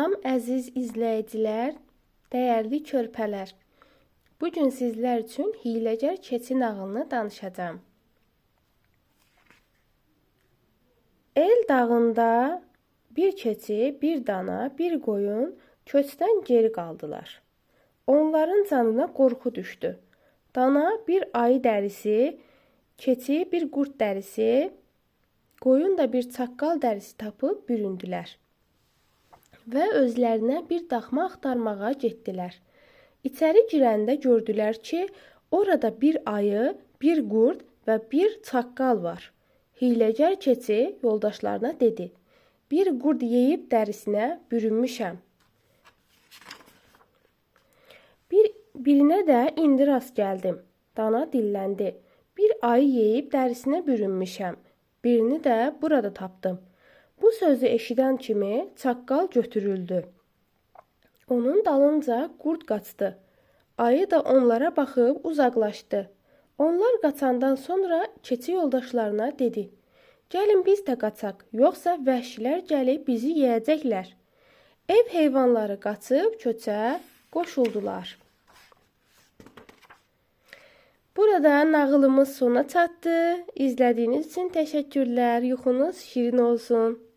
Salam əziz izləyicilər, dəyərli körpələr. Bu gün sizlər üçün hiyləgər keçi nağılını danışacağam. El dağında bir keçi, bir dana, bir qoyun köçdən geri qaldılar. Onların canına qorxu düşdü. Dana bir ayı dərisi, keçi bir qurd dərisi, qoyun da bir çaqqal dərisi tapıb büründülər. Və özlərinə bir daxma axtarmağa getdilər. İçəri girəndə gördülər ki, orada bir ayı, bir qurd və bir çaqqal var. Hiyləgər keçi yoldaşlarına dedi: "Bir qurd yeyib dərisinə bürünmüşəm. Birinə də indi rast gəldim." Dana dilləndi: "Bir ayı yeyib dərisinə bürünmüşəm. Birini də burada tapdım." Bu sözü eşidən kimi çaqqal götürüldü. Onun dalınca qurd qaçdı. Ayı da onlara baxıb uzaqlaşdı. Onlar qaçandan sonra keçi yoldaşlarına dedi: "Gəlin biz də qaçaq, yoxsa vəhşilər gəlib bizi yeyəcəklər." Ev heyvanları qaçıb köçə qoşuldular. Burada nağılımız sona çatdı. İzlədiyiniz üçün təşəkkürlər. Yuxunuz şirin olsun.